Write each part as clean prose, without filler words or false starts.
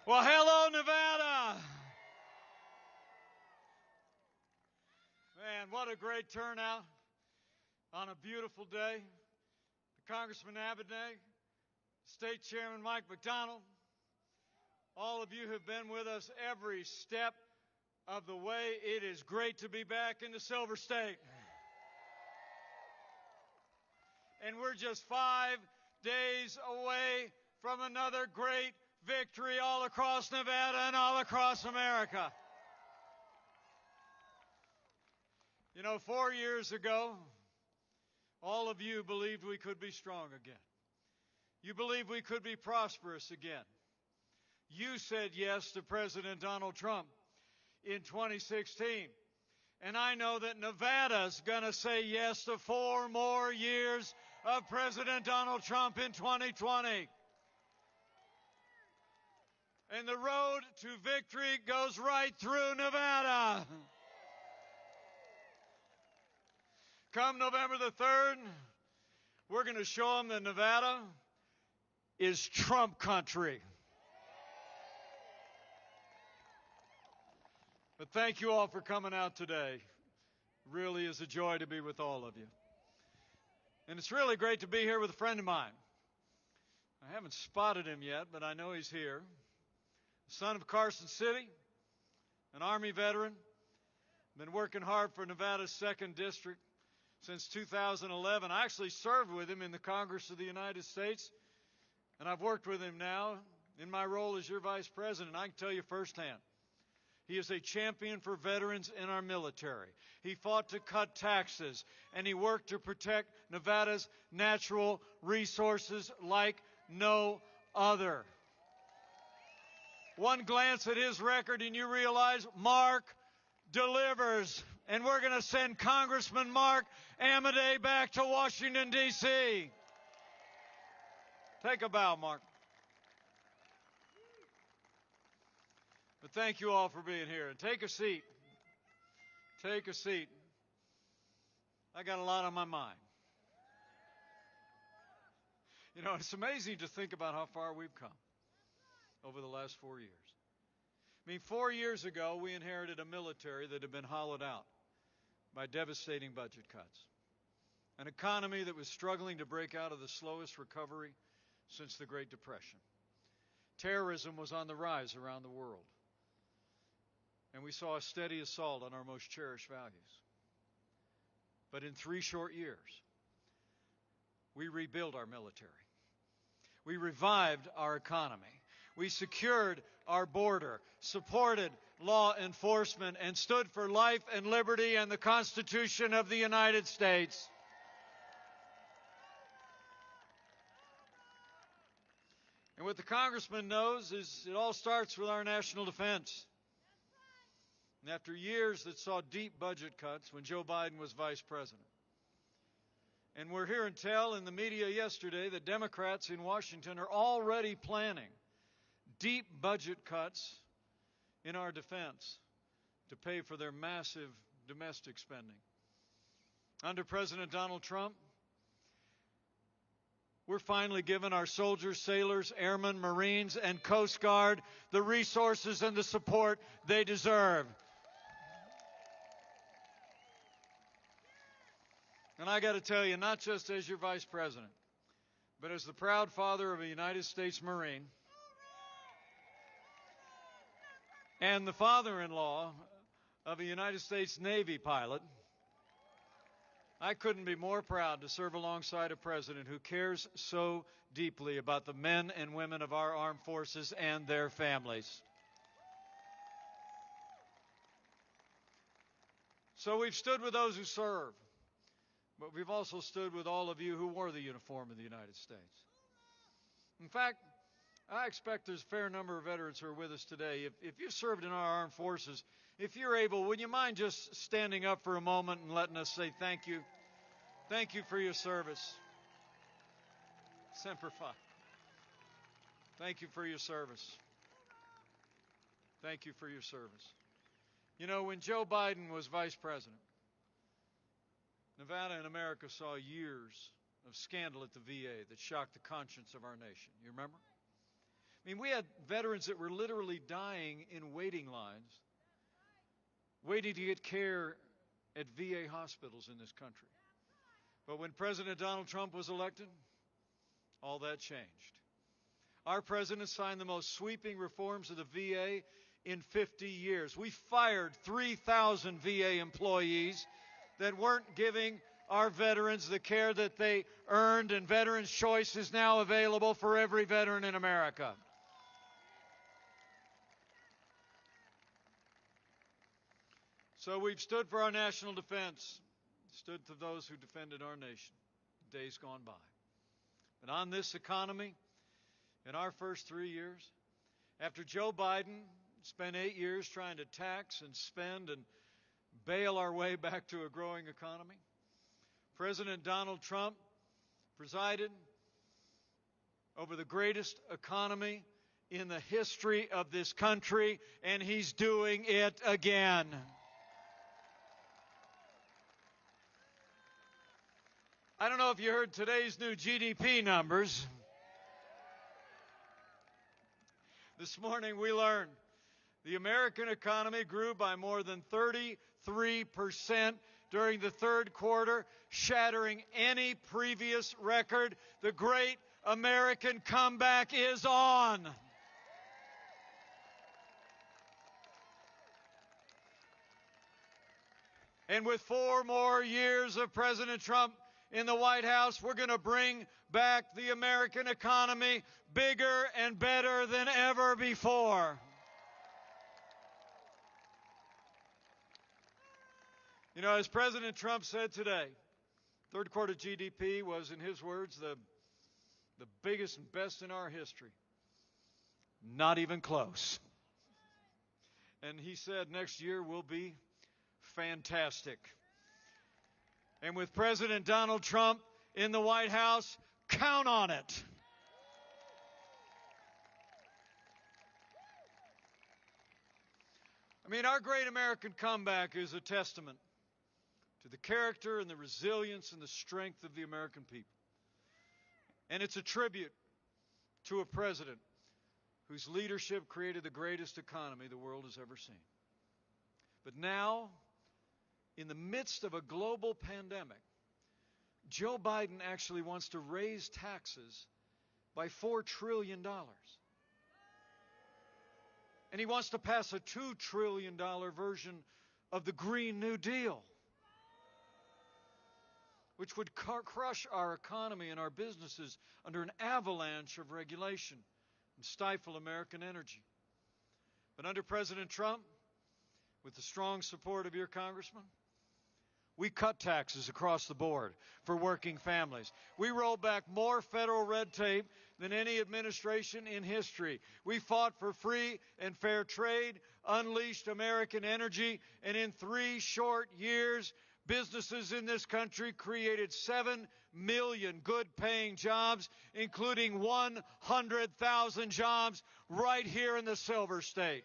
Well, hello, Nevada. Man, what a great turnout on a beautiful day. Congressman Abednego, State Chairman Mike McDonald, all of you have been with us every step of the way. It is great to be back in the Silver State. And we're just 5 days away from another great victory all across Nevada and all across America. You know, 4 years ago, all of you believed we could be strong again. You believed we could be prosperous again. You said yes to President Donald Trump in 2016. And I know that Nevada's going to say yes to 4 more years of President Donald Trump in 2020. And the road to victory goes right through Nevada. Come November the 3rd, we're going to show them that Nevada is Trump country. But thank you all for coming out today. It really is a joy to be with all of you. And it's really great to be here with a friend of mine. I haven't spotted him yet, but I know he's here. Son of Carson City, an Army veteran, been working hard for Nevada's 2nd District since 2011. I actually served with him in the Congress of the United States, and I've worked with him now in my role as your Vice President. I can tell you firsthand, he is a champion for veterans in our military. He fought to cut taxes, and he worked to protect Nevada's natural resources like no other. One glance at his record and you realize Mark delivers. And we're going to send Congressman Mark Amodei back to Washington, D.C. Take a bow, Mark. But thank you all for being here. And take a seat. Take a seat. I got a lot on my mind. You know, it's amazing to think about how far we've come over the last 4 years. I mean, 4 years ago, we inherited a military that had been hollowed out by devastating budget cuts, an economy that was struggling to break out of the slowest recovery since the Great Depression. Terrorism was on the rise around the world, and we saw a steady assault on our most cherished values. But in 3 short years, we rebuilt our military. We revived our economy. We secured our border, supported law enforcement, and stood for life and liberty and the Constitution of the United States. And what the congressman knows is it all starts with our national defense. And after years that saw deep budget cuts when Joe Biden was vice president, and we're hearing tell in the media yesterday that Democrats in Washington are already planning deep budget cuts in our defense to pay for their massive domestic spending. Under President Donald Trump, we're finally giving our soldiers, sailors, airmen, Marines, and Coast Guard the resources and the support they deserve. And I got to tell you, not just as your Vice President, but as the proud father of a United States Marine and the father-in-law of a United States Navy pilot, I couldn't be more proud to serve alongside a president who cares so deeply about the men and women of our armed forces and their families. So we've stood with those who serve, but we've also stood with all of you who wore the uniform of the United States. In fact, I expect there's a fair number of veterans who are with us today. If you served in our armed forces, if you're able, would you mind just standing up for a moment and letting us say thank you? Thank you for your service. Semper Fi. Thank you for your service. Thank you for your service. You know, when Joe Biden was vice president, Nevada and America saw years of scandal at the VA that shocked the conscience of our nation. You remember? I mean, we had veterans that were literally dying in waiting lines, waiting to get care at VA hospitals in this country. But when President Donald Trump was elected, all that changed. Our president signed the most sweeping reforms of the VA in 50 years. We fired 3,000 VA employees that weren't giving our veterans the care that they earned, and Veterans Choice is now available for every veteran in America. So we've stood for our national defense, stood for those who defended our nation in days gone by. But on this economy, in our first 3 years, after Joe Biden spent 8 years trying to tax and spend and bail our way back to a growing economy, President Donald Trump presided over the greatest economy in the history of this country, and he's doing it again. I don't know if you heard today's new GDP numbers. This morning we learned the American economy grew by more than 33% during the third quarter, shattering any previous record. The great American comeback is on. And with 4 more years of President Trump in the White House, we're going to bring back the American economy bigger and better than ever before. You know, as President Trump said today, third quarter GDP was, in his words, the biggest and best in our history. Not even close. And he said next year will be fantastic. And with President Donald Trump in the White House, count on it. I mean, our great American comeback is a testament to the character and the resilience and the strength of the American people. And it's a tribute to a president whose leadership created the greatest economy the world has ever seen. But now, in the midst of a global pandemic, Joe Biden actually wants to raise taxes by $4 trillion. And he wants to pass a $2 trillion version of the Green New Deal, which would crush our economy and our businesses under an avalanche of regulation and stifle American energy. But under President Trump, with the strong support of your congressman, we cut taxes across the board for working families. We rolled back more federal red tape than any administration in history. We fought for free and fair trade, unleashed American energy, and in 3 short years, businesses in this country created 7 million good-paying jobs, including 100,000 jobs right here in the Silver State.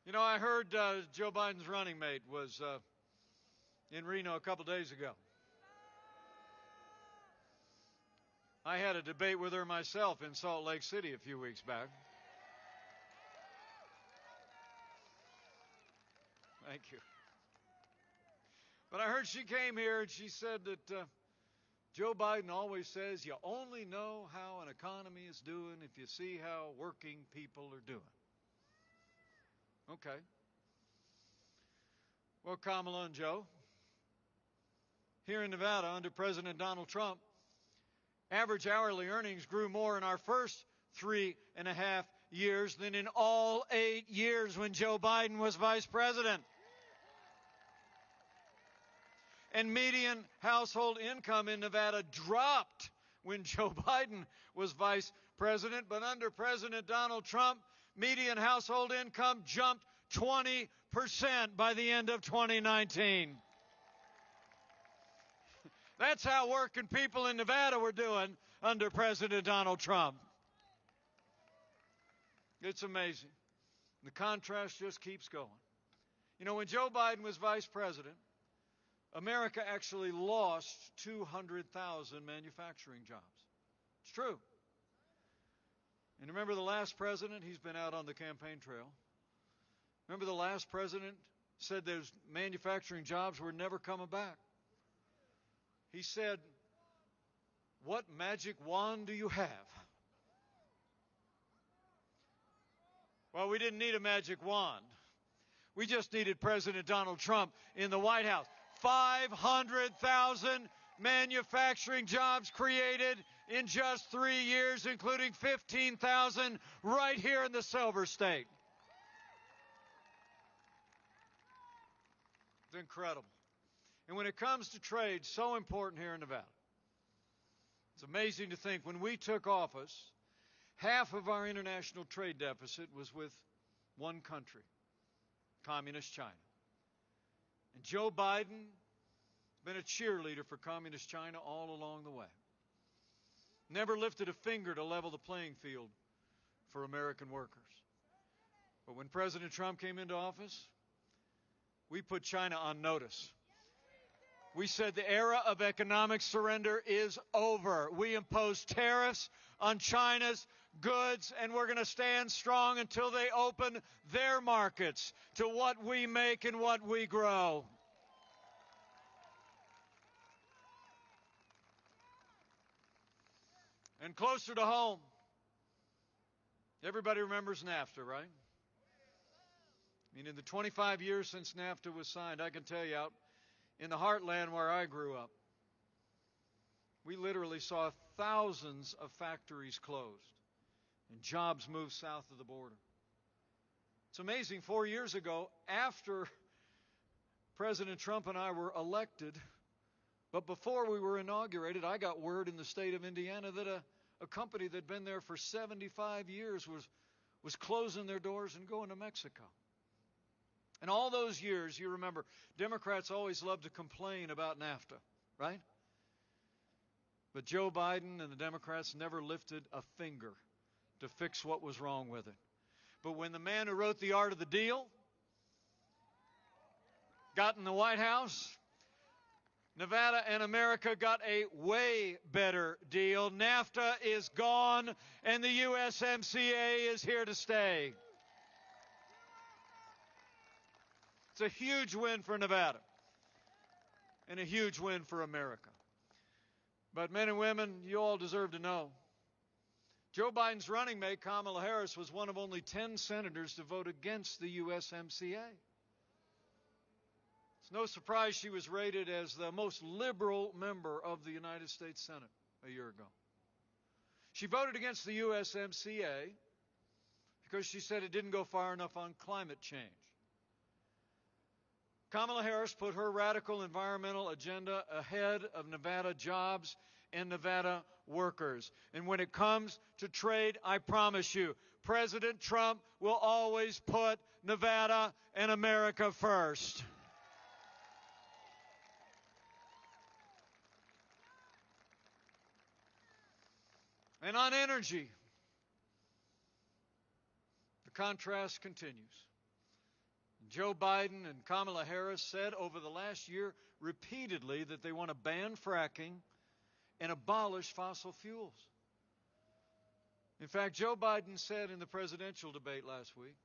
You know, I heard Joe Biden's running mate was in Reno a couple days ago. I had a debate with her myself in Salt Lake City a few weeks back. Thank you. But I heard she came here and she said that Joe Biden always says you only know how an economy is doing if you see how working people are doing. Okay. Well, Kamala and Joe, here in Nevada under President Donald Trump, average hourly earnings grew more in our first 3.5 years than in all 8 years when Joe Biden was vice president. And median household income in Nevada dropped when Joe Biden was vice president. But under President Donald Trump, median household income jumped 20% by the end of 2019. That's how working people in Nevada were doing under President Donald Trump. It's amazing. The contrast just keeps going. You know, when Joe Biden was vice president, America actually lost 200,000 manufacturing jobs. It's true. And remember the last president, he's been out on the campaign trail. Remember the last president said those manufacturing jobs were never coming back. He said, "What magic wand do you have?" Well, we didn't need a magic wand. We just needed President Donald Trump in the White House. 500,000 manufacturing jobs created in just 3 years, including 15,000 right here in the Silver State. It's incredible. And when it comes to trade, so important here in Nevada. It's amazing to think when we took office, half of our international trade deficit was with one country, Communist China. And Joe Biden has been a cheerleader for Communist China all along the way. Never lifted a finger to level the playing field for American workers. But when President Trump came into office, we put China on notice. We said the era of economic surrender is over. We imposed tariffs on China's goods, and we're going to stand strong until they open their markets to what we make and what we grow. And closer to home, everybody remembers NAFTA, right? I mean, in the 25 years since NAFTA was signed, I can tell you out in the heartland where I grew up, we literally saw thousands of factories closed and jobs moved south of the border. It's amazing, 4 years ago, after President Trump and I were elected, but before we were inaugurated, I got word in the state of Indiana that a company that had been there for 75 years was closing their doors and going to Mexico. And all those years, you remember, Democrats always loved to complain about NAFTA, right? But Joe Biden and the Democrats never lifted a finger to fix what was wrong with it. But when the man who wrote The Art of the Deal got in the White House, Nevada and America got a way better deal. NAFTA is gone, and the USMCA is here to stay. It's a huge win for Nevada and a huge win for America. But men and women, you all deserve to know, Joe Biden's running mate, Kamala Harris, was one of only 10 senators to vote against the USMCA. It's no surprise she was rated as the most liberal member of the United States Senate a year ago. She voted against the USMCA because she said it didn't go far enough on climate change. Kamala Harris put her radical environmental agenda ahead of Nevada jobs and Nevada workers. And when it comes to trade, I promise you, President Trump will always put Nevada and America first. And on energy, the contrast continues. Joe Biden and Kamala Harris said over the last year repeatedly that they want to ban fracking and abolish fossil fuels. In fact, Joe Biden said in the presidential debate last week,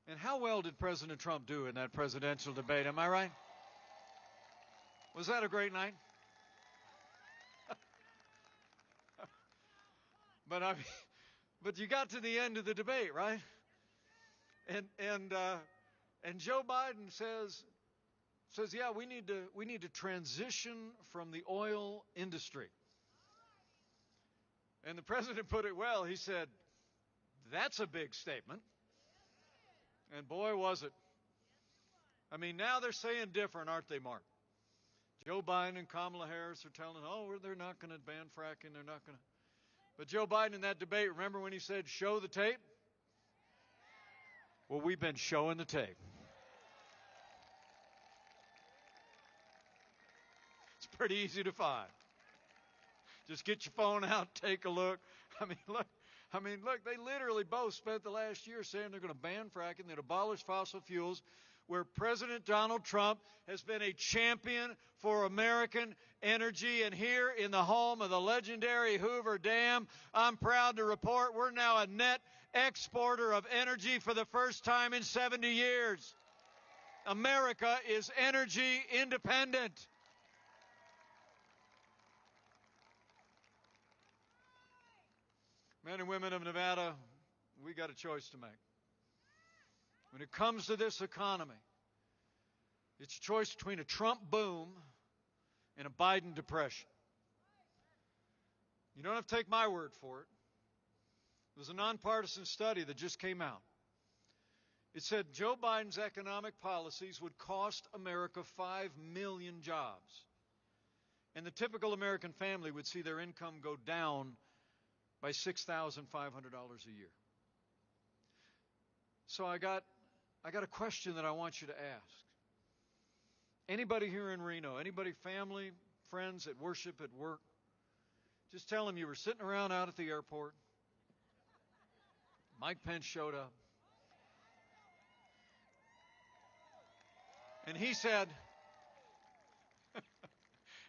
and how well did President Trump do in that presidential debate? Am I right? Was that a great night? But you got to the end of the debate, right? And Joe Biden says, yeah, we need to transition from the oil industry. And the president put it well. He said, that's a big statement. And boy, was it. I mean, now they're saying different, aren't they, Mark? Joe Biden and Kamala Harris are telling, they're not going to ban fracking. They're not going to. But Joe Biden in that debate, remember when he said, show the tape? Well, we've been showing the tape. It's pretty easy to find. Just get your phone out, take a look. I mean, look, they literally both spent the last year saying they're going to ban fracking, they'd abolish fossil fuels. where President Donald Trump has been a champion for American energy. And here in the home of the legendary Hoover Dam, I'm proud to report we're now a net exporter of energy for the first time in 70 years. America is energy independent. Men and women of Nevada, we got a choice to make. When it comes to this economy, it's a choice between a Trump boom and a Biden depression. You don't have to take my word for it. There's a nonpartisan study that just came out. It said Joe Biden's economic policies would cost America 5 million jobs. And the typical American family would see their income go down by $6,500 a year. So I got a question that I want you to ask. Anybody here in Reno, anybody, family, friends at worship, at work, just tell them you were sitting around out at the airport. Mike Pence showed up. And he said,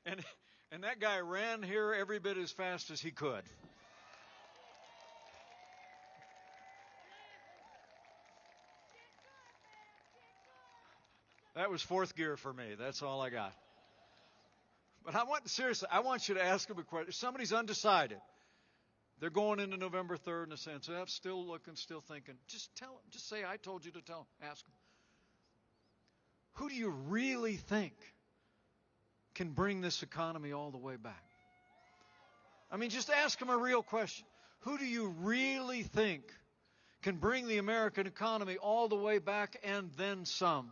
and that guy ran here every bit as fast as he could. That was fourth gear for me. That's all I got. But I want you to ask them a question. If somebody's undecided, they're going into November 3rd in a sense, I'm still looking, still thinking, just tell them. Just say, I told you to tell them. Ask them. Who do you really think can bring this economy all the way back? I mean, just ask them a real question. Who do you really think can bring the American economy all the way back and then some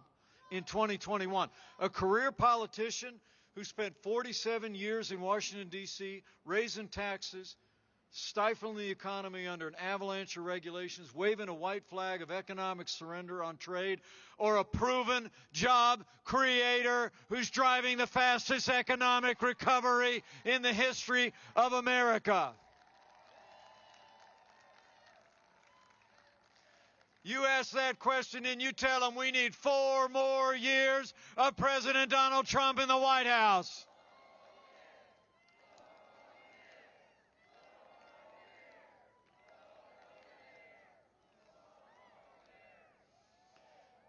in 2021? A career politician who spent 47 years in Washington, D.C., raising taxes, stifling the economy under an avalanche of regulations, waving a white flag of economic surrender on trade, or a proven job creator who's driving the fastest economic recovery in the history of America? You ask that question and you tell them we need 4 more years of President Donald Trump in the White House.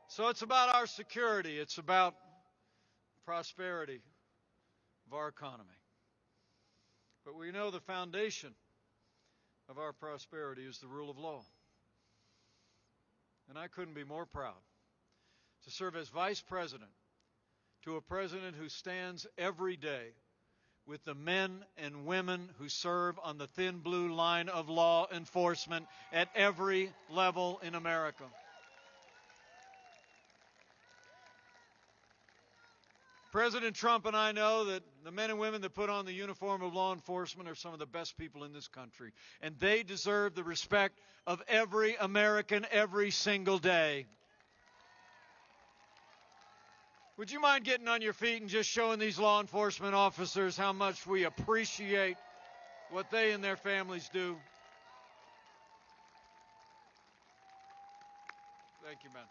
So it's about our security. It's about prosperity of our economy. But we know the foundation of our prosperity is the rule of law. And I couldn't be more proud to serve as vice president to a president who stands every day with the men and women who serve on the thin blue line of law enforcement at every level in America. President Trump and I know that the men and women that put on the uniform of law enforcement are some of the best people in this country. And they deserve the respect of every American every single day. Would you mind getting on your feet and just showing these law enforcement officers how much we appreciate what they and their families do? Thank you, man.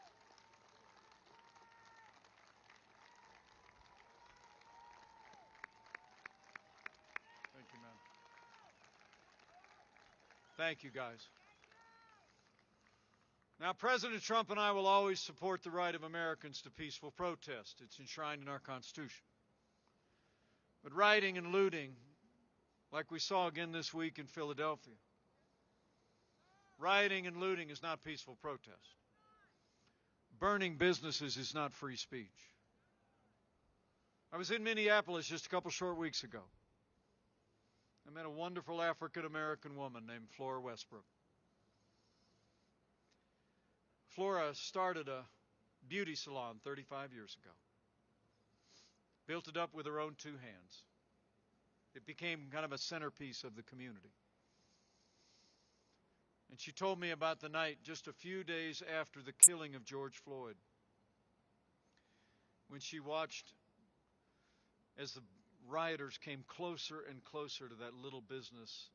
Thank you, man. Thank you, guys. Now, President Trump and I will always support the right of Americans to peaceful protest. It's enshrined in our Constitution. But rioting and looting, like we saw again this week in Philadelphia, rioting and looting is not peaceful protest. Burning businesses is not free speech. I was in Minneapolis just a couple short weeks ago. I met a wonderful African-American woman named Flora Westbrook. Flora started a beauty salon 35 years ago. Built it up with her own 2 hands. It became kind of a centerpiece of the community. And she told me about the night just a few days after the killing of George Floyd, when she watched as the rioters came closer and closer to that little business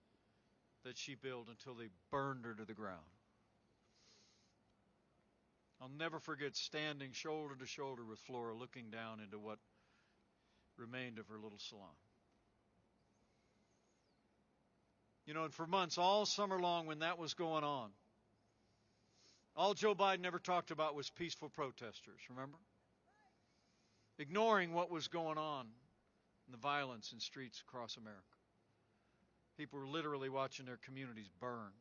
that she built until they burned her to the ground. I'll never forget standing shoulder to shoulder with Flora, looking down into what remained of her little salon. You know, and for months, all summer long when that was going on, all Joe Biden ever talked about was peaceful protesters, remember? Ignoring what was going on in the violence in streets across America. People were literally watching their communities burn.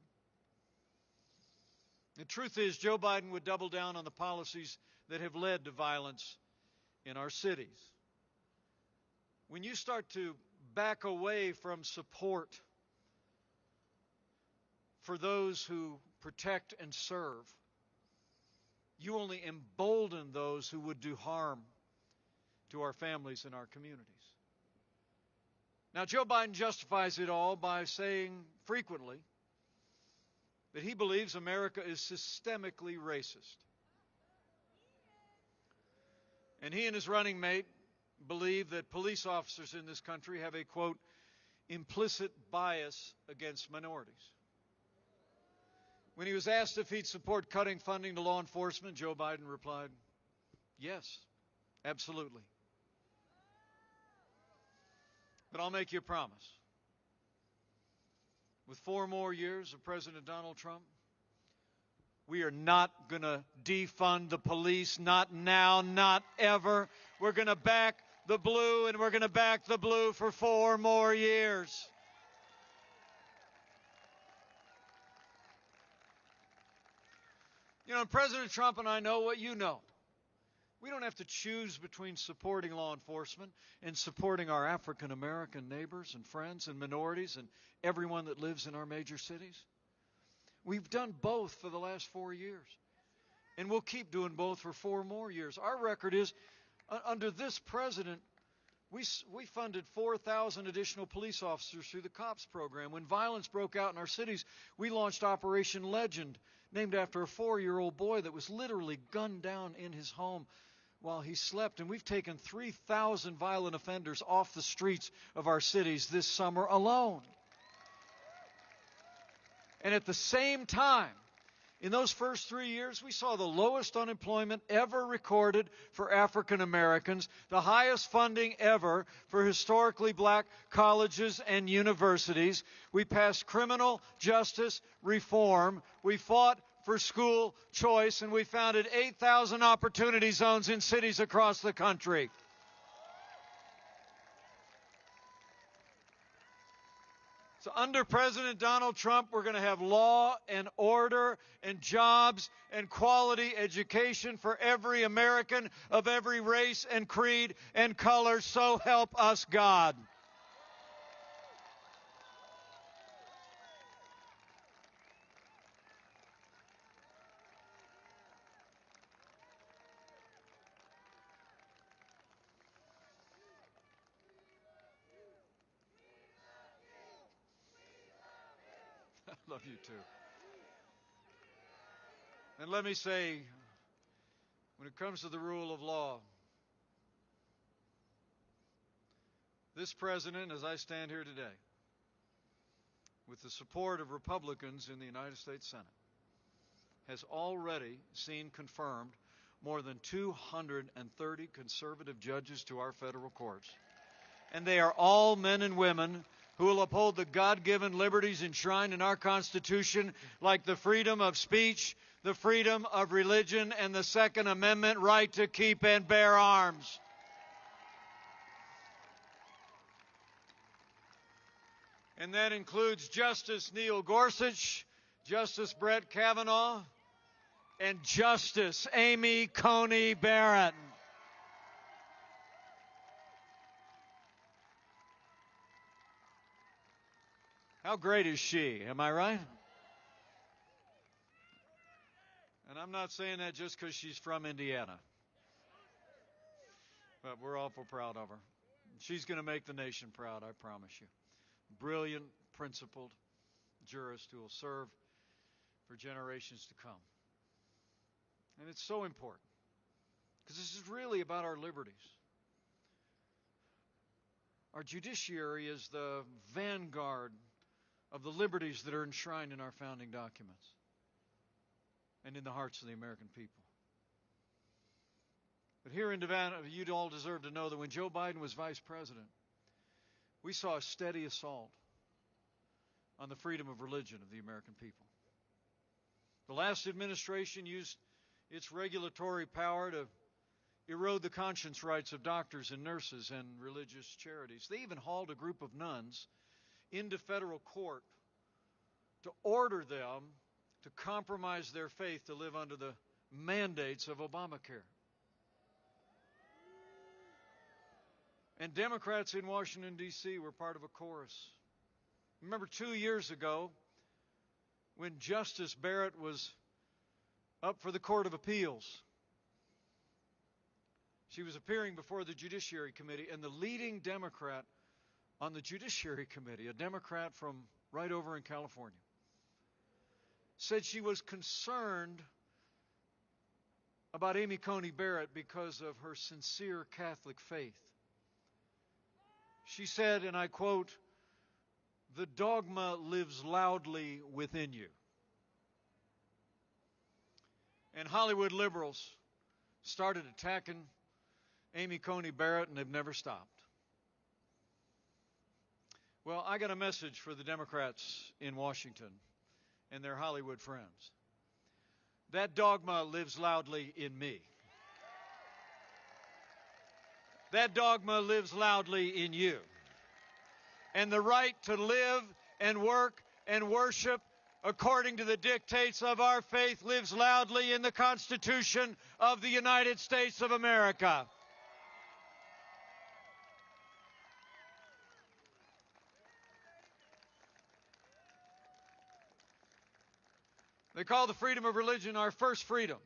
The truth is, Joe Biden would double down on the policies that have led to violence in our cities. When you start to back away from support for those who protect and serve, you only embolden those who would do harm to our families and our communities. Now, Joe Biden justifies it all by saying frequently that he believes America is systemically racist. And he and his running mate believe that police officers in this country have a, quote, implicit bias against minorities. When he was asked if he'd support cutting funding to law enforcement, Joe Biden replied, yes, absolutely. But I'll make you a promise. With 4 more years of President Donald Trump, we are not going to defund the police, not now, not ever. We're going to back the blue, and we're going to back the blue for 4 more years. You know, and President Trump and I know what you know. We don't have to choose between supporting law enforcement and supporting our African American neighbors and friends and minorities and everyone that lives in our major cities. We've done both for the last 4 years. And we'll keep doing both for 4 more years. Our record is, under this president, we funded 4,000 additional police officers through the COPS program. When violence broke out in our cities, we launched Operation Legend, named after a 4-year-old boy that was literally gunned down in his home while he slept. And we've taken 3,000 violent offenders off the streets of our cities this summer alone. And at the same time, in those first 3 years, we saw the lowest unemployment ever recorded for African Americans, the highest funding ever for historically black colleges and universities. We passed criminal justice reform. We fought for school choice, and we founded 8,000 opportunity zones in cities across the country. So under President Donald Trump, we're going to have law and order and jobs and quality education for every American of every race and creed and color. So help us God. I love you too. And let me say, when it comes to the rule of law, this president, as I stand here today, with the support of Republicans in the United States Senate, has already seen confirmed more than 230 conservative judges to our federal courts. And they are all men and women who will uphold the God-given liberties enshrined in our Constitution, like the freedom of speech, the freedom of religion, and the Second Amendment right to keep and bear arms. And that includes Justice Neil Gorsuch, Justice Brett Kavanaugh, and Justice Amy Coney Barrett. How great is she? Am I right? And I'm not saying that just because she's from Indiana. But we're awful proud of her. She's going to make the nation proud, I promise you. Brilliant, principled jurist who will serve for generations to come. And it's so important because this is really about our liberties. Our judiciary is the vanguard of the liberties that are enshrined in our founding documents and in the hearts of the American people. But here in Nevada, you'd all deserve to know that when Joe Biden was vice president, we saw a steady assault on the freedom of religion of the American people. The last administration used its regulatory power to erode the conscience rights of doctors and nurses and religious charities. They even hauled a group of nuns into federal court to order them to compromise their faith to live under the mandates of Obamacare. And Democrats in Washington, D.C. were part of a chorus. Remember 2 years ago when Justice Barrett was up for the Court of Appeals. She was appearing before the Judiciary Committee, and the leading Democrat on the Judiciary Committee, a Democrat from right over in California, said she was concerned about Amy Coney Barrett because of her sincere Catholic faith. She said, and I quote, "The dogma lives loudly within you." And Hollywood liberals started attacking Amy Coney Barrett, and they've never stopped. Well, I got a message for the Democrats in Washington and their Hollywood friends. That dogma lives loudly in me. That dogma lives loudly in you. And the right to live and work and worship according to the dictates of our faith lives loudly in the Constitution of the United States of America. They call the freedom of religion our first freedom.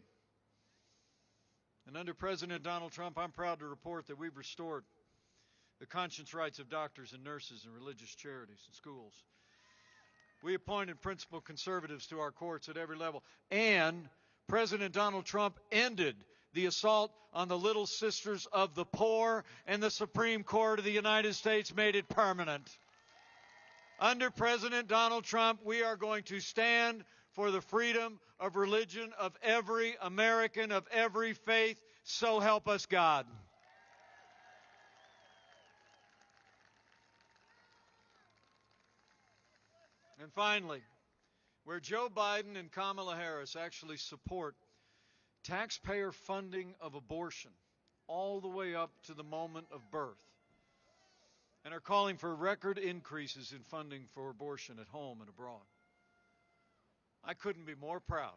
And under President Donald Trump, I'm proud to report that we've restored the conscience rights of doctors and nurses and religious charities and schools. We appointed principal conservatives to our courts at every level. And President Donald Trump ended the assault on the little sisters of the poor, and the Supreme Court of the United States made it permanent. Under President Donald Trump, we are going to stand for the freedom of religion of every American, of every faith. So help us God. And finally, where Joe Biden and Kamala Harris actually support taxpayer funding of abortion all the way up to the moment of birth, and are calling for record increases in funding for abortion at home and abroad, I couldn't be more proud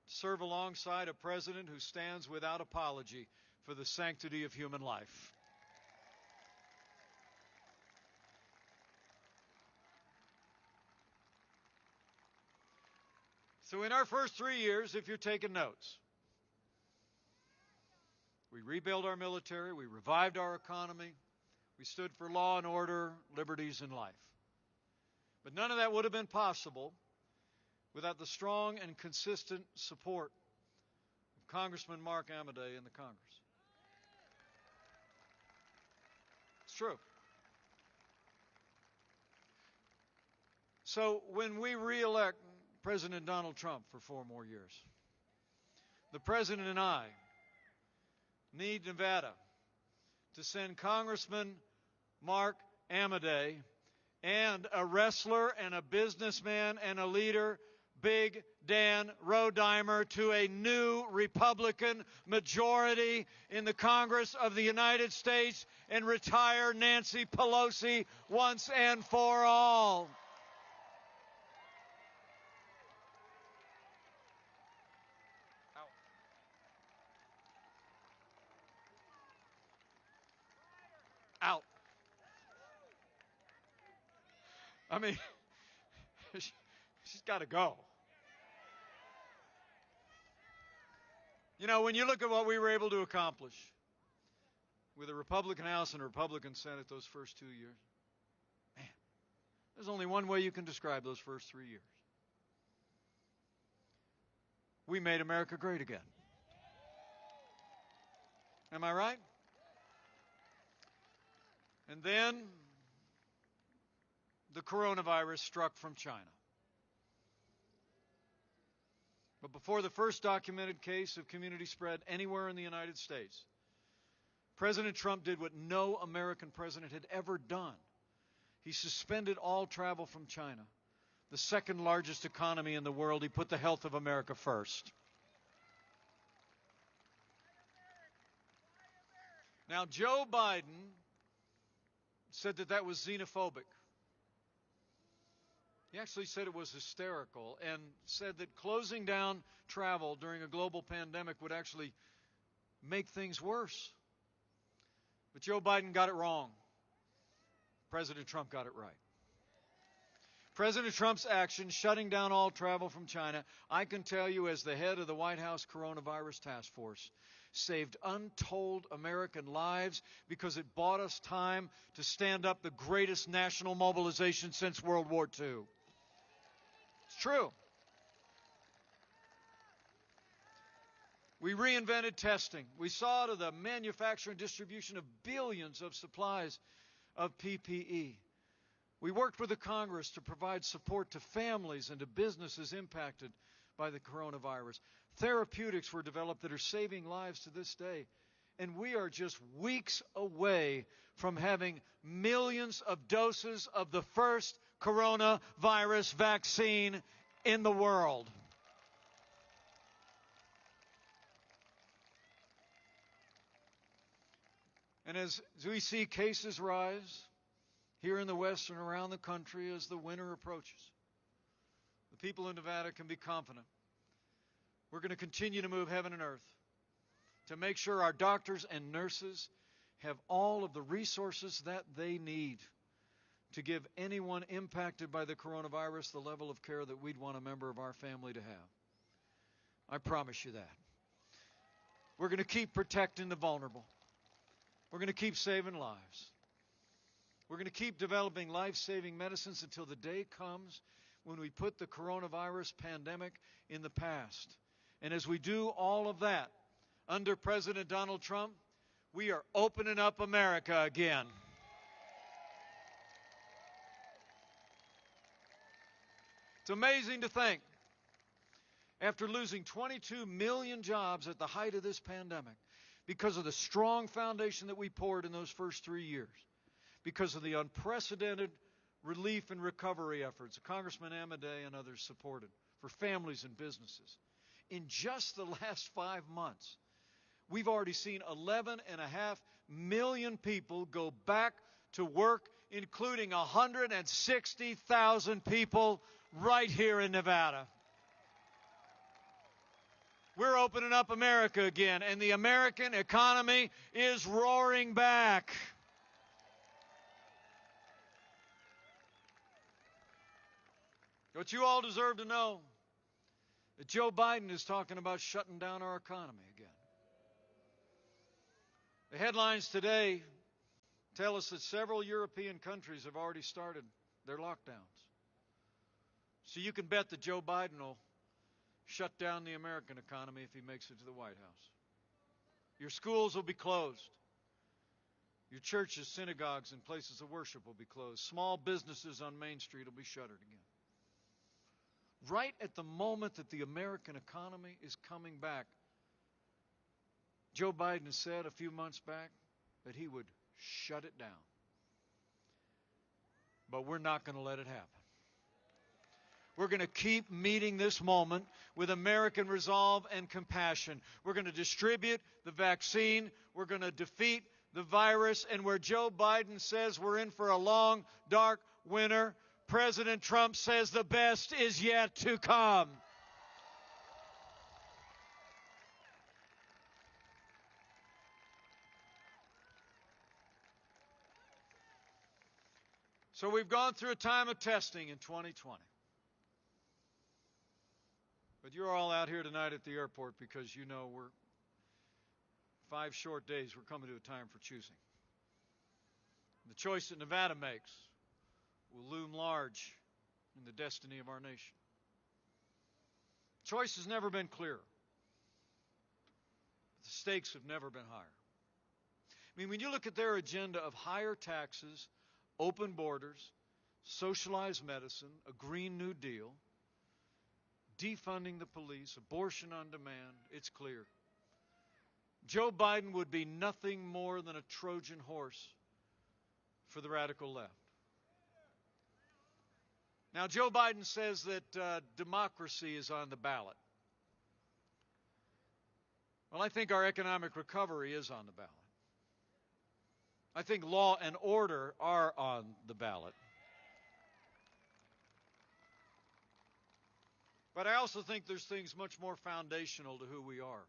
to serve alongside a president who stands without apology for the sanctity of human life. So in our first 3 years, if you're taking notes, we rebuilt our military, we revived our economy, we stood for law and order, liberties, and life. But none of that would have been possible without the strong and consistent support of Congressman Mark Amadei in the Congress. It's true. So when we re-elect President Donald Trump for 4 more years, the President and I need Nevada to send Congressman Mark Amadei and a wrestler and a businessman and a leader, Big Dan Rodimer, to a new Republican majority in the Congress of the United States and retire Nancy Pelosi once and for all. Out. I mean, she's got to go. You know, when you look at what we were able to accomplish with a Republican House and a Republican Senate those first 2 years, man, there's only one way you can describe those first 3 years. We made America great again. Am I right? And then the coronavirus struck from China. But before the first documented case of community spread anywhere in the United States, President Trump did what no American president had ever done. He suspended all travel from China, the second largest economy in the world. He put the health of America first. Now, Joe Biden said that was xenophobic. He actually said it was hysterical and said that closing down travel during a global pandemic would actually make things worse. But Joe Biden got it wrong. President Trump got it right. President Trump's action, shutting down all travel from China, I can tell you as the head of the White House Coronavirus Task Force, saved untold American lives because it bought us time to stand up the greatest national mobilization since World War II. It's true. We reinvented testing. We saw to the manufacture and distribution of billions of supplies of PPE. We worked with the Congress to provide support to families and to businesses impacted by the coronavirus. Therapeutics were developed that are saving lives to this day. And we are just weeks away from having millions of doses of the first coronavirus vaccine in the world. And as we see cases rise here in the West and around the country as the winter approaches, the people in Nevada can be confident. We're going to continue to move heaven and earth to make sure our doctors and nurses have all of the resources that they need to give anyone impacted by the coronavirus the level of care that we'd want a member of our family to have. I promise you that. We're going to keep protecting the vulnerable. We're going to keep saving lives. We're going to keep developing life-saving medicines until the day comes when we put the coronavirus pandemic in the past. And as we do all of that, under President Donald Trump, we are opening up America again. It's amazing to think, after losing 22 million jobs at the height of this pandemic, because of the strong foundation that we poured in those first 3 years, because of the unprecedented relief and recovery efforts that Congressman Amadei and others supported for families and businesses. In just the last 5 months, we've already seen 11.5 million people go back to work, including 160,000 people right here in Nevada. We're opening up America again, and the American economy is roaring back. What you all deserve to know, that Joe Biden is talking about shutting down our economy again. The headlines today tell us that several European countries have already started their lockdowns. So you can bet that Joe Biden will shut down the American economy if he makes it to the White House. Your schools will be closed. Your churches, synagogues, and places of worship will be closed. Small businesses on Main Street will be shuttered again. Right at the moment that the American economy is coming back, Joe Biden said a few months back that he would shut it down. But we're not going to let it happen. We're going to keep meeting this moment with American resolve and compassion. We're going to distribute the vaccine. We're going to defeat the virus. And where Joe Biden says we're in for a long, dark winter, President Trump says the best is yet to come. So we've gone through a time of testing in 2020. But you're all out here tonight at the airport because you know we're 5 short days. We're coming to a time for choosing. The choice that Nevada makes will loom large in the destiny of our nation. Choice has never been clearer. The stakes have never been higher. I mean, when you look at their agenda of higher taxes, open borders, socialized medicine, a Green New Deal, defunding the police, abortion on demand, it's clear. Joe Biden would be nothing more than a Trojan horse for the radical left. Now, Joe Biden says that democracy is on the ballot. Well, I think our economic recovery is on the ballot. I think law and order are on the ballot. But I also think there's things much more foundational to who we are.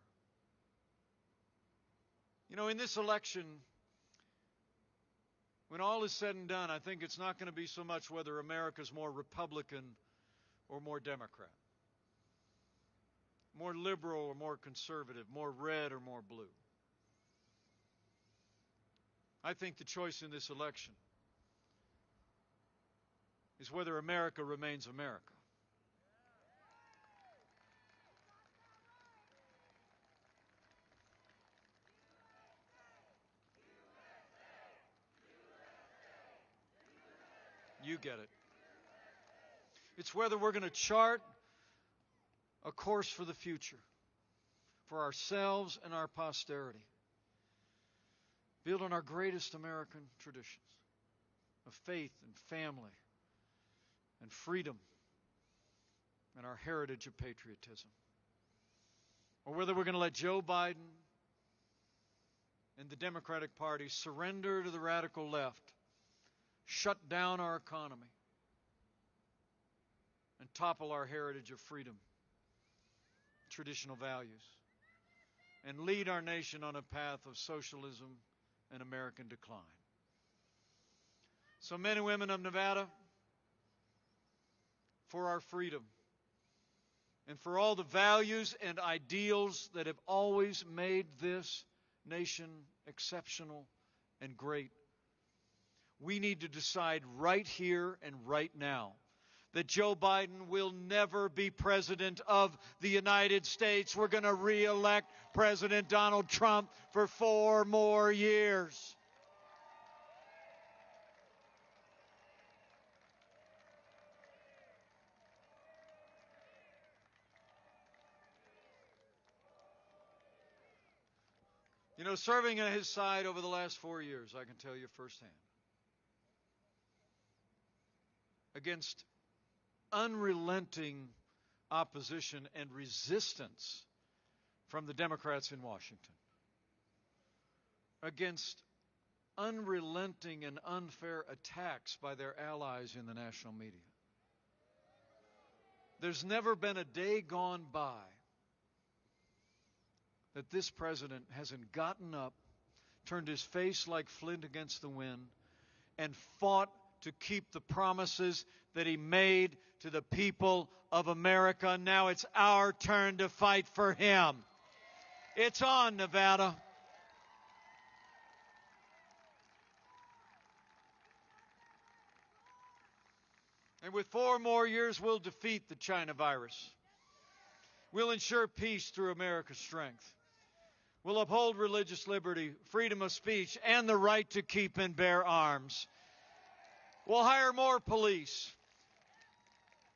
You know, in this election, when all is said and done, I think it's not going to be so much whether America's more Republican or more Democrat, more liberal or more conservative, more red or more blue. I think the choice in this election is whether America remains America. You get it. It's whether we're going to chart a course for the future, for ourselves and our posterity, built on our greatest American traditions of faith and family and freedom and our heritage of patriotism. Or whether we're going to let Joe Biden and the Democratic Party surrender to the radical left, shut down our economy, and topple our heritage of freedom, traditional values, and lead our nation on a path of socialism and American decline. So, men and women of Nevada, for our freedom and for all the values and ideals that have always made this nation exceptional and great, we need to decide right here and right now that Joe Biden will never be president of the United States. We're going to re-elect President Donald Trump for 4 more years. You know, serving at his side over the last 4 years, I can tell you firsthand, against unrelenting opposition and resistance from the Democrats in Washington, against unrelenting and unfair attacks by their allies in the national media. There's never been a day gone by that this president hasn't gotten up, turned his face like flint against the wind, and fought to keep the promises that he made to the people of America. Now it's our turn to fight for him. It's on, Nevada. And with 4 more years, we'll defeat the China virus. We'll ensure peace through America's strength. We'll uphold religious liberty, freedom of speech, and the right to keep and bear arms. We'll hire more police.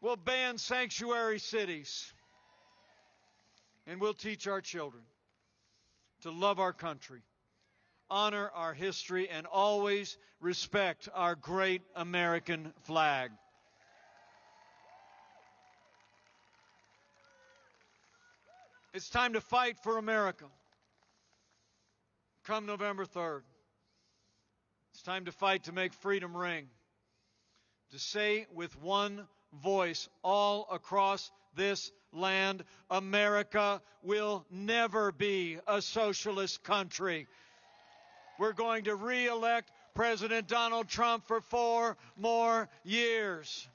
We'll ban sanctuary cities. And we'll teach our children to love our country, honor our history, and always respect our great American flag. It's time to fight for America. Come November 3rd. It's time to fight to make freedom ring. To say with one voice all across this land, America will never be a socialist country. We're going to re-elect President Donald Trump for 4 more years.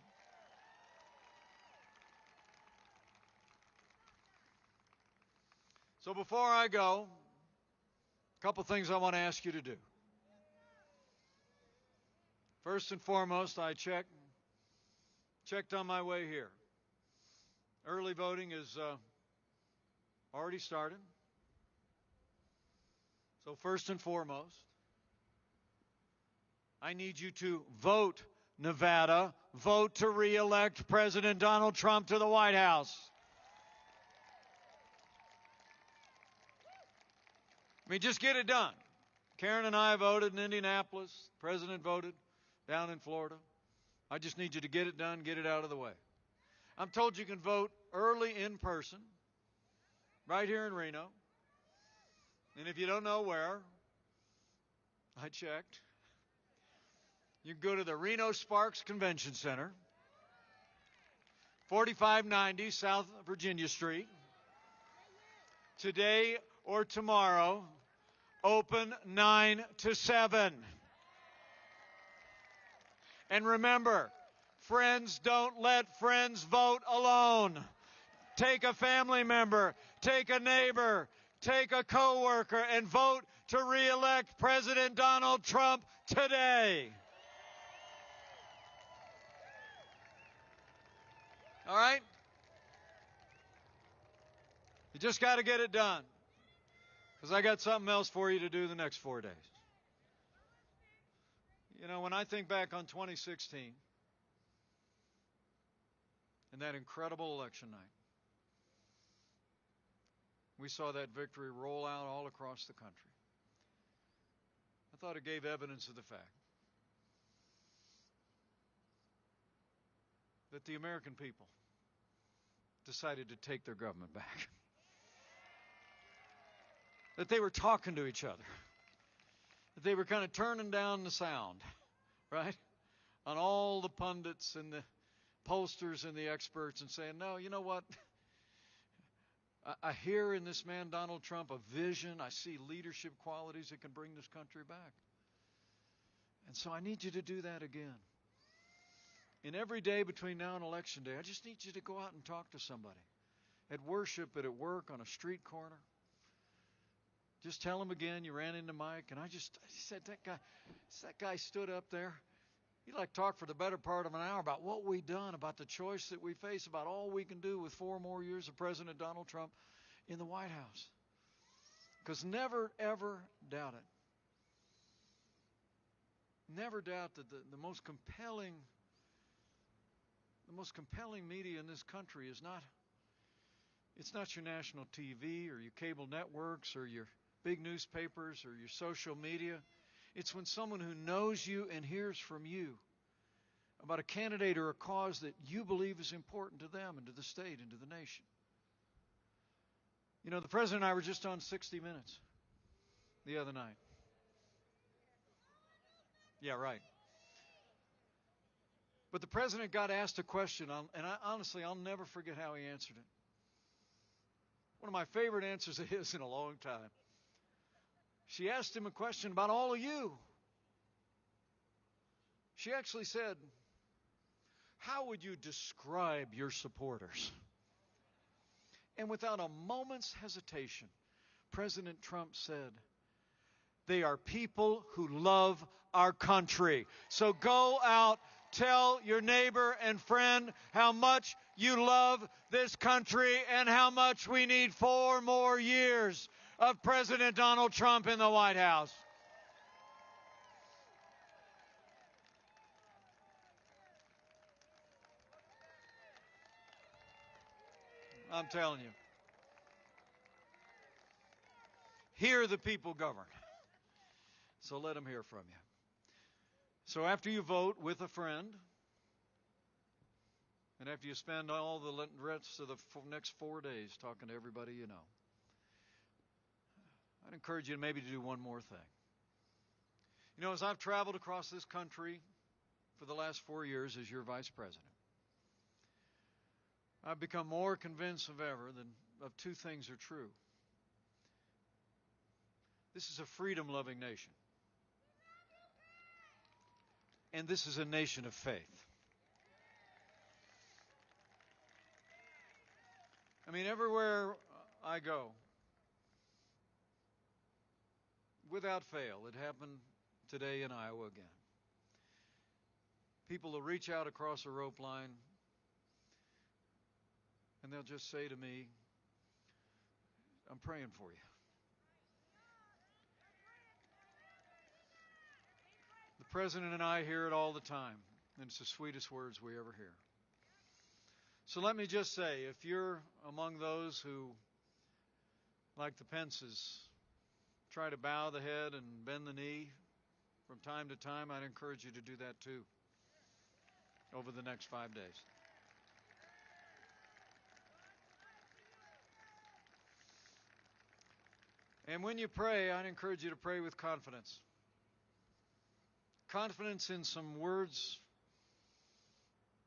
So before I go, a couple things I want to ask you to do. First and foremost, I checked on my way here. Early voting is already started. So first and foremost, I need you to vote, Nevada. Vote to re-elect President Donald Trump to the White House. I mean, just get it done. Karen and I voted in Indianapolis. The president voted down in Florida. I just need you to get it done, get it out of the way. I'm told you can vote early in person, right here in Reno. And if you don't know where, I checked. You can go to the Reno Sparks Convention Center, 4590 South Virginia Street. Today or tomorrow, open 9 to 7. And remember, friends don't let friends vote alone. Take a family member, take a neighbor, take a coworker, and vote to re-elect President Donald Trump today. All right? You just got to get it done. Because I got something else for you to do the next 4 days. You know, when I think back on 2016 and that incredible election night, we saw that victory roll out all across the country. I thought it gave evidence of the fact that the American people decided to take their government back. That they were talking to each other. That they were kind of turning down the sound, right? On all the pundits and the pollsters and the experts and saying, no, you know what? I hear in this man, Donald Trump, a vision. I see leadership qualities that can bring this country back. And so I need you to do that again. And every day between now and Election Day, I just need you to go out and talk to somebody. At worship, at work, on a street corner. Just tell them again you ran into Mike. And I said, that guy stood up there. He talked for the better part of an hour about what we've done, about the choice that we face, about all we can do with 4 more years of President Donald Trump in the White House. Because never, ever doubt it. Never doubt that the most compelling media in this country is not your national TV or your cable networks or your big newspapers or your social media. It's when someone who knows you and hears from you about a candidate or a cause that you believe is important to them and to the state and to the nation. You know, the president and I were just on 60 Minutes the other night. Yeah, right. But the president got asked a question, and honestly, I'll never forget how he answered it. One of my favorite answers of his in a long time. She asked him a question about all of you. She actually said, how would you describe your supporters? And without a moment's hesitation, President Trump said, they are people who love our country. So go out, tell your neighbor and friend how much you love this country and how much we need 4 more years of President Donald Trump in the White House. I'm telling you. Hear the people govern. So let them hear from you. So after you vote with a friend, and after you spend all the rest of the next 4 days talking to everybody you know, I'd encourage you maybe to do one more thing. You know, as I've traveled across this country for the last 4 years as your vice president, I've become more convinced of ever of 2 things are true. This is a freedom-loving nation. And this is a nation of faith. I mean, everywhere I go, without fail, it happened today in Iowa again. People will reach out across a rope line and they'll just say to me, I'm praying for you. The president and I hear it all the time, and it's the sweetest words we ever hear. So let me just say, if you're among those who, like the Pences, try to bow the head and bend the knee from time to time, I'd encourage you to do that too over the next 5 days. And when you pray, I'd encourage you to pray with confidence. Confidence in some words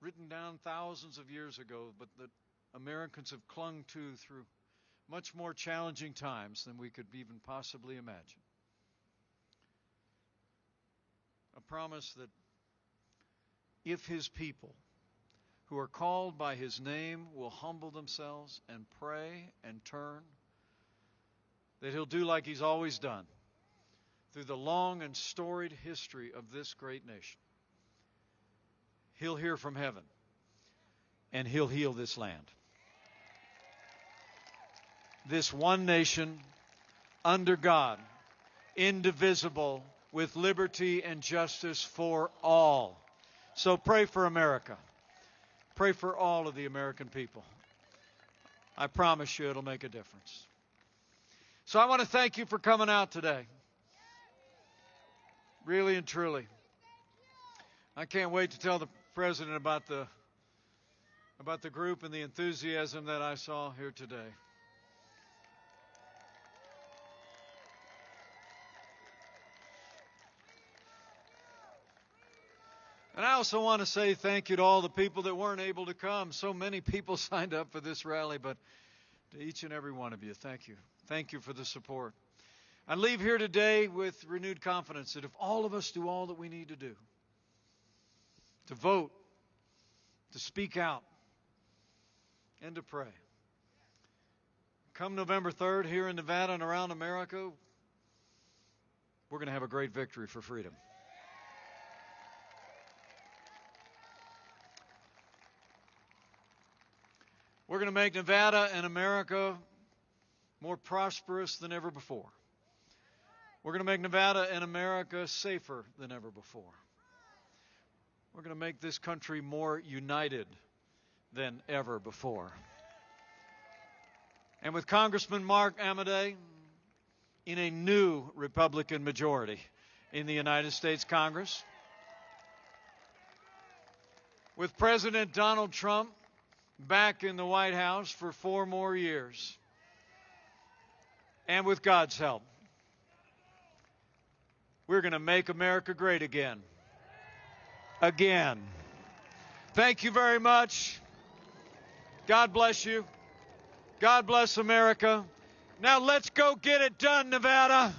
written down thousands of years ago, but that Americans have clung to through much more challenging times than we could even possibly imagine. A promise that if His people who are called by His name will humble themselves and pray and turn, that He'll do like He's always done through the long and storied history of this great nation. He'll hear from heaven, and He'll heal this land. This one nation, under God, indivisible, with liberty and justice for all. So pray for America. Pray for all of the American people. I promise you it'll make a difference. So I want to thank you for coming out today. Really and truly. I can't wait to tell the President about the group and the enthusiasm that I saw here today. And I also want to say thank you to all the people that weren't able to come. So many people signed up for this rally, but to each and every one of you, thank you. Thank you for the support. I leave here today with renewed confidence that if all of us do all that we need to do, to vote, to speak out, and to pray, come November 3rd here in Nevada and around America, we're going to have a great victory for freedom. We're going to make Nevada and America more prosperous than ever before. We're going to make Nevada and America safer than ever before. We're going to make this country more united than ever before. And with Congressman Mark Amadei in a new Republican majority in the United States Congress, with President Donald Trump back in the White House for 4 more years, and with God's help, we're going to make America great again. Again. Thank you very much. God bless you. God bless America. Now let's go get it done, Nevada.